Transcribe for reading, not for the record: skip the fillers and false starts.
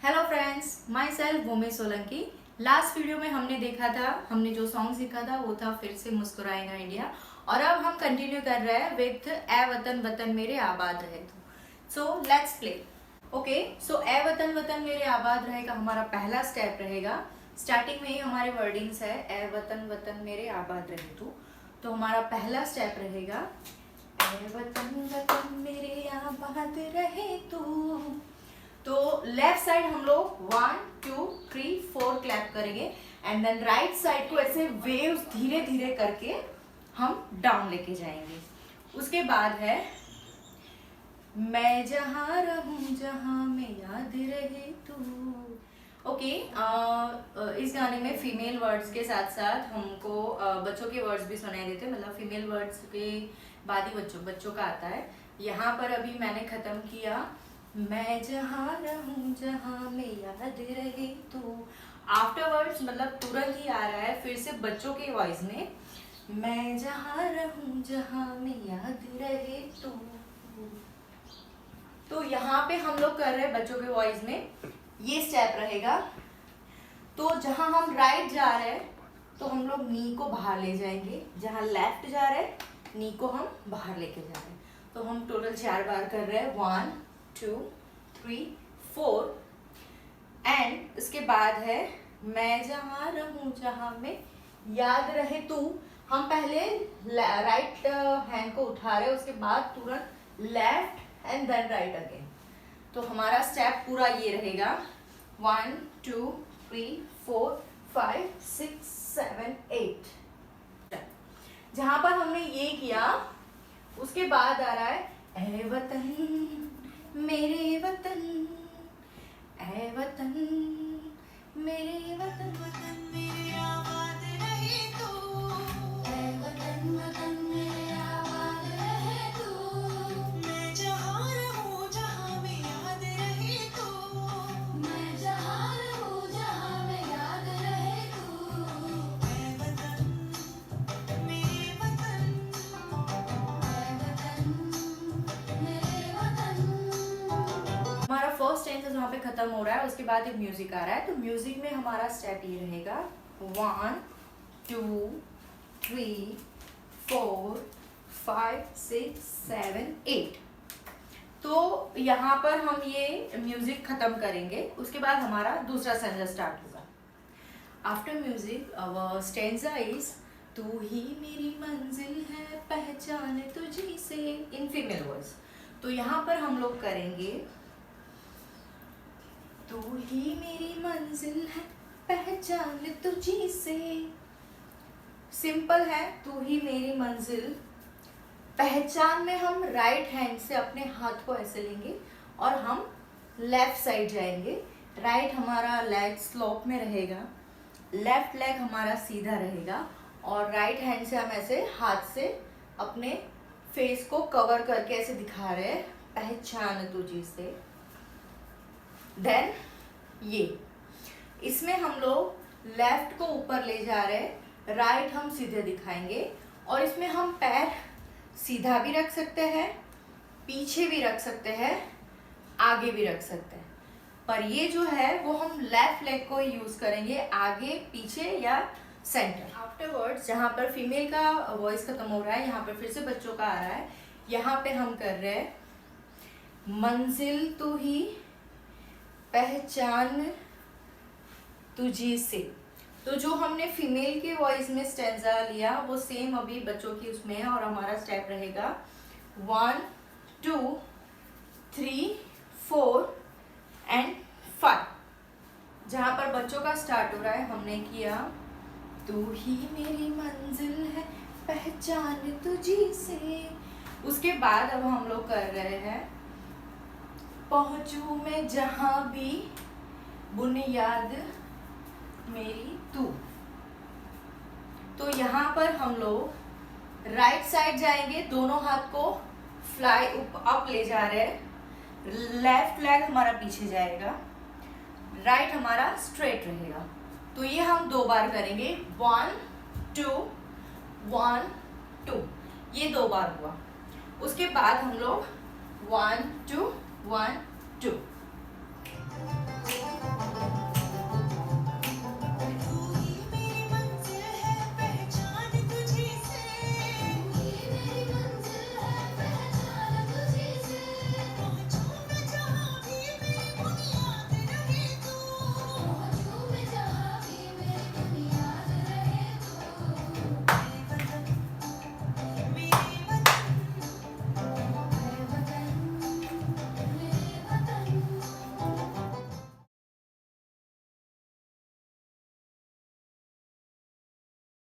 Hello friends, myself Bhumi Solanki. Last video में हमने देखा था, हमने जो सॉन्ग सीखा था वो था फिर से मुस्कुराएगा इंडिया। और अब हम कंटिन्यू कर रहे हैं विथ ए वतन वतन मेरे आबाद रहे तो। So let's play. ओके, सो ए वतन वतन मेरे आबाद रहे का हमारा पहला स्टेप रहेगा। स्टार्टिंग में ही हमारे वर्डिंग्स है ए वतन वतन मेरे आबाद रहे तो हमारा पहला स्टेप रहेगा ए वतन वतन मेरे आबाद रहे तो लेफ्ट साइड हम लोग 1 2 3 4 क्लैप करेंगे एंड देन राइट साइड को ऐसे वेव्स धीरे धीरे करके हम डाउन लेके जाएंगे। उसके बाद है मैं जहाँ रहूं जहाँ में याद रहे तू। ओके, इस गाने में फीमेल वर्ड्स के साथ साथ हमको बच्चों के वर्ड्स भी सुनाई देते हैं, मतलब फीमेल वर्ड्स के बाद ही बच्चों का आता है। यहाँ पर अभी मैंने खत्म किया मैं जहाँ रहूं जहाँ में याद रहे तू। आफ्टरवर्ड्स मतलब तुरंत ही आ रहा है फिर से बच्चों के वॉइस में मैं जहाँ रहूं जहाँ में याद रहे तू। तो यहाँ पे हम लोग कर रहे हैं बच्चों के वॉइस में, ये स्टेप रहेगा। तो जहाँ हम राइट जा रहे हैं तो हम लोग नी को बाहर ले जाएंगे, जहाँ लेफ्ट जा रहे हैं नी को हम बाहर लेके जा रहे हैं। तो हम टोटल 4 बार कर रहे हैं 1 2 3 4 एंड उसके बाद है मैं जहाँ रहूं जहाँ में याद रहे तू। हम पहले राइट हैंड को उठा रहे हैं, उसके बाद तुरंत left and then right again. तो हमारा स्टेप पूरा ये रहेगा 1 2 3 4 5 6 7 8। जहां पर हमने ये किया उसके बाद आ रहा है ए वतन मेरे वतन, ऐ वतन मेरे वतन वतन मेरे आबाद रहे तू, ऐ वतन वतन मेरे आबाद रहे तू। मैं जहाँ रहूं जहाँ में याद रहे तू, मैं जहाँ रहूं जहाँ में याद रहे तू। ऐ वतन मेरे वतन, ऐ वतन मेरे वतन। हमारा फर्स्ट स्टेंजा जहाँ पे खत्म हो रहा है उसके बाद एक म्यूजिक आ रहा है। तो म्यूजिक में हमारा स्टेप ये रहेगा 1 2 3 4 5 6 7 8। तो यहाँ पर हम ये म्यूजिक खत्म करेंगे, उसके बाद हमारा दूसरा स्टेंजा स्टार्ट होगा। After music our stanza is तू ही मेरी मंजिल है पहचान तुझी से इन फीमेल वॉइस। तो यहाँ पर हम लोग करेंगे तू ही मेरी मंजिल है पहचान तुझी से। सिंपल है, तू ही मेरी मंजिल। पहचान में हम राइट हैंड से अपने हाथ को ऐसे लेंगे और हम लेफ्ट साइड जाएंगे। राइट हमारा लेग स्लोप में रहेगा, लेफ्ट लेग हमारा सीधा रहेगा और राइट हैंड से हम ऐसे हाथ से अपने फेस को कवर करके ऐसे दिखा रहे हैं पहचान तुझी से। देन ये इसमें हम लोग लेफ्ट को ऊपर ले जा रहे हैं, राइट हम सीधे दिखाएंगे और इसमें हम पैर सीधा भी रख सकते हैं, पीछे भी रख सकते हैं, आगे भी रख सकते हैं। पर ये जो है वो हम लेफ्ट लेग को यूज करेंगे, आगे पीछे या सेंटर। आफ्टरवर्ड्स जहाँ पर फीमेल का वॉइस खत्म हो रहा है यहाँ पर फिर से बच्चों का आ रहा है। यहाँ पे हम कर रहे हैं मंजिल तू ही पहचान तुझी से। तो जो हमने फीमेल के वॉइस में स्टेंजा लिया वो सेम अभी बच्चों की उसमें है और हमारा स्टेप रहेगा 1 2 3 4 एंड 5। जहाँ पर बच्चों का स्टार्ट हो रहा है हमने किया तू ही मेरी मंजिल है पहचान तुझी से। उसके बाद अब हम लोग कर रहे हैं पहुंचू मैं जहां भी बुनियाद मेरी तू। तो यहाँ पर हम लोग राइट साइड जाएंगे, दोनों हाथ को फ्लाई अप ले जा रहे हैं, लेफ्ट लेग हमारा पीछे जाएगा, राइट हमारा स्ट्रेट रहेगा। तो ये हम 2 बार करेंगे 1 2 1 2, ये 2 बार हुआ। उसके बाद हम लोग 1 2 1 2।